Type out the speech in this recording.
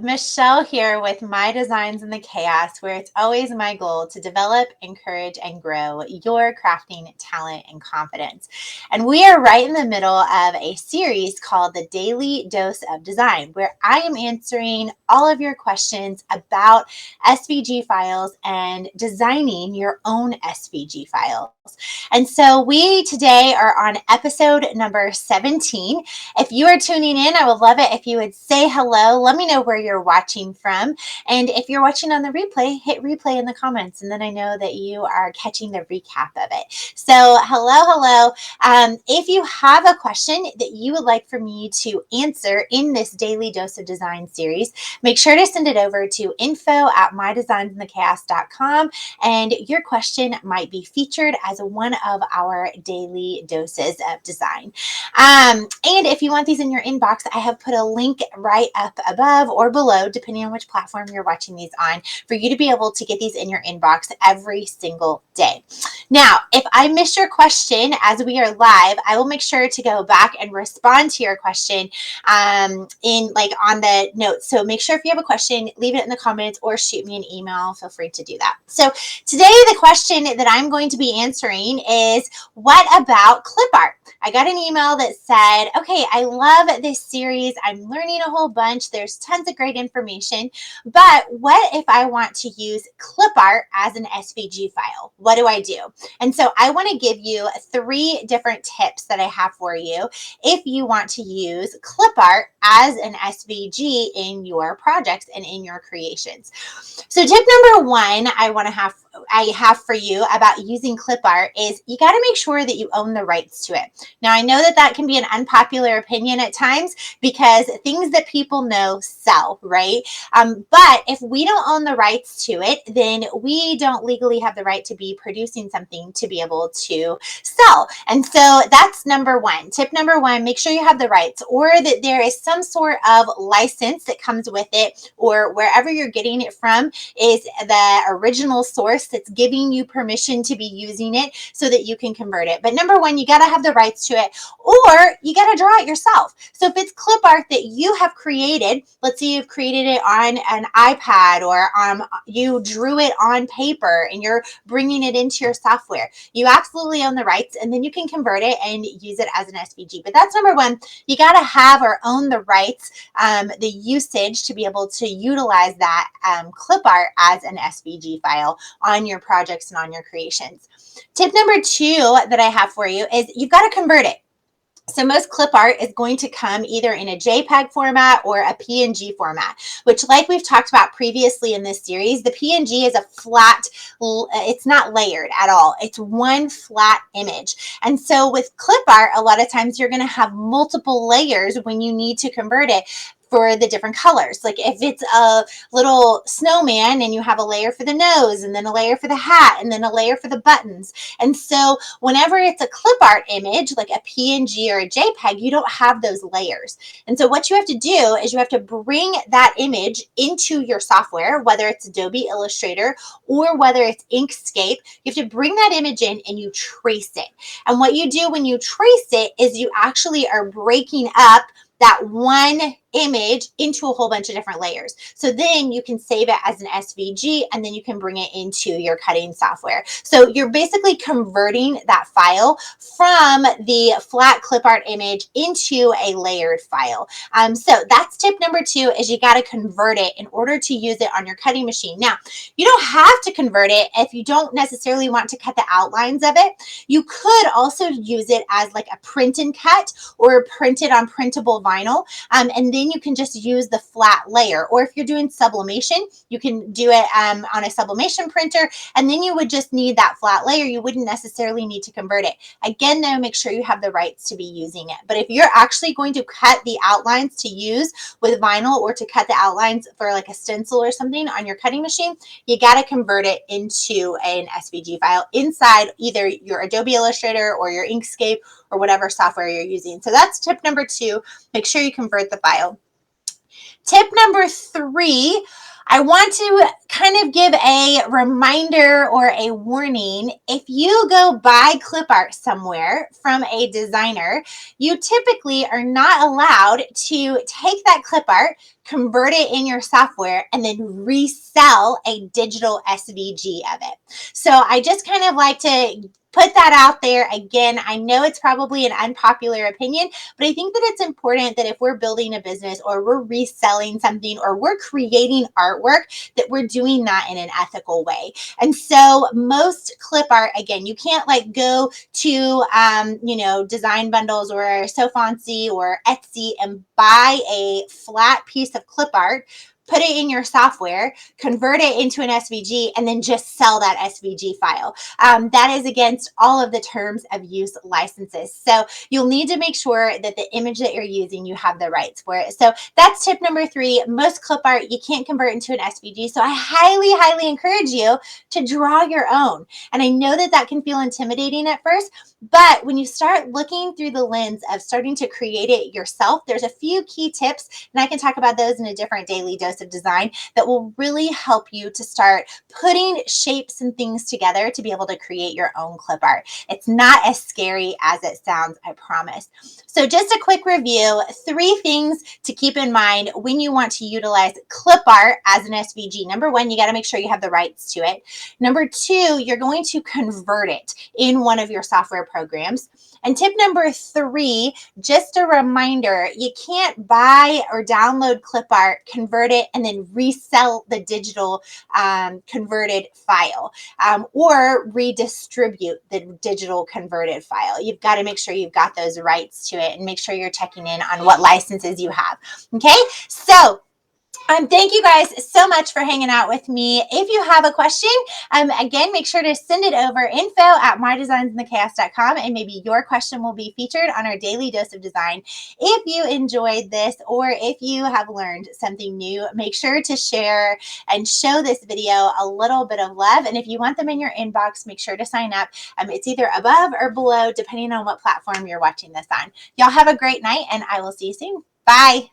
Michelle here with My Designs in the Chaos, where it's always my goal to develop, encourage, and grow your crafting talent and confidence. And we are right in the middle of a series called The Daily Dose of Design, where I am answering all of your questions about SVG files and designing your own SVG files. And so we today are on episode number 17. If you are tuning in, I would love it if you would say hello. Let me know where you're watching from. And if you're watching on the replay, hit replay in the comments, and then I know that you are catching the recap of it. So hello. If you have a question that you would like for me to answer in this Daily Dose of Design series, make sure to send it over to info@mydesignsinthechaos.com, and your question might be featured as one of our daily doses of design. And if you want these in your inbox, I have put a link right up above or below, depending on which platform you're watching these on, for you to be able to get these in your inbox every single day. Now, if I miss your question as we are live, I will make sure to go back and respond to your question on the notes. So make sure if you have a question, leave it in the comments or shoot me an email. Feel free to do that. So today, the question that I'm going to be answering is, what about clip art? I got an email that said, okay, I love this series. I'm learning a whole bunch. There's tons of great information, but what if I want to use clip art as an SVG file? What do I do? And so I want to give you 3 different tips that I have for you if you want to use clip art as an SVG in your projects and in your creations. So tip number 1 I have for you about using clip art is you got to make sure that you own the rights to it. Now, I know that can be an unpopular opinion at times because things that people know sell, right? But if we don't own the rights to it, then we don't legally have the right to be producing something to be able to sell. And so that's number 1. Tip number 1, make sure you have the rights, or that there is some sort of license that comes with it, or wherever you're getting it from is the original source that's giving you permission to be using it so that you can convert it. But number 1, you got to have the rights to it, or you got to draw it yourself. So if it's clip art that you have created, let's say you've created it on an iPad, or you drew it on paper and you're bringing it into your software, you absolutely own the rights, and then you can convert it and use it as an SVG. But that's number 1. You got to have or own the rights, the usage to be able to utilize that clip art as an SVG file on your projects and on your creations. Tip number 2 that I have for you is you've got to convert it. So most clip art is going to come either in a JPEG format or a PNG format, which, like we've talked about previously in this series, the PNG is a flat, it's not layered at all. It's one flat image. And so with clip art, a lot of times you're going to have multiple layers when you need to convert it for the different colors. Like if it's a little snowman and you have a layer for the nose, and then a layer for the hat, and then a layer for the buttons. And so whenever it's a clip art image, like a PNG or a JPEG, you don't have those layers. And so what you have to do is you have to bring that image into your software, whether it's Adobe Illustrator or whether it's Inkscape. You have to bring that image in and you trace it. And what you do when you trace it is you actually are breaking up that one image into a whole bunch of different layers. So then you can save it as an SVG, and then you can bring it into your cutting software. So you're basically converting that file from the flat clip art image into a layered file. So that's tip number 2, is you got to convert it in order to use it on your cutting machine. Now, you don't have to convert it if you don't necessarily want to cut the outlines of it. You could also use it as like a print and cut, or print it on printable vinyl, and then you can just use the flat layer. Or if you're doing sublimation, you can do it on a sublimation printer, and then you would just need that flat layer. You wouldn't necessarily need to convert it. Again, though, make sure you have the rights to be using it. But if you're actually going to cut the outlines to use with vinyl, or to cut the outlines for like a stencil or something on your cutting machine, you got to convert it into an SVG file inside either your Adobe Illustrator or your Inkscape or whatever software you're using. So that's tip number 2. Make sure you convert the file. Tip number 3, I want to kind of give a reminder or a warning. If you go buy clip art somewhere from a designer, you typically are not allowed to take that clip art, convert it in your software, and then resell a digital SVG of it. So I just kind of like to put that out there. Again, I know it's probably an unpopular opinion, but I think that it's important that if we're building a business or we're reselling something or we're creating artwork, that we're doing that in an ethical way. And so most clip art, again, you can't like go to, Design Bundles or Sofancy or Etsy and buy a flat piece of clip art, put it in your software, convert it into an SVG, and then just sell that SVG file. That is against all of the terms of use licenses. So you'll need to make sure that the image that you're using, you have the rights for it. So that's tip number 3. Most clip art, you can't convert into an SVG. So I highly, highly encourage you to draw your own. And I know that that can feel intimidating at first, but when you start looking through the lens of starting to create it yourself, there's a few key tips, and I can talk about those in a different daily dose of design, that will really help you to start putting shapes and things together to be able to create your own clip art. It's not as scary as it sounds, I promise. So just a quick review, 3 things to keep in mind when you want to utilize clip art as an SVG. Number 1, you got to make sure you have the rights to it. Number 2, you're going to convert it in one of your software programs. And tip number 3, just a reminder, you can't buy or download clip art, convert it, and then resell the digital converted file, or redistribute the digital converted file. You've got to make sure you've got those rights to it and make sure you're checking in on what licenses you have. Okay, so thank you guys so much for hanging out with me. If you have a question, again, make sure to send it over info@mydesignsandthechaos.com, and maybe your question will be featured on our daily dose of design. If you enjoyed this, or if you have learned something new, make sure to share and show this video a little bit of love. And if you want them in your inbox, make sure to sign up. It's either above or below, depending on what platform you're watching this on. Y'all have a great night, and I will see you soon. Bye.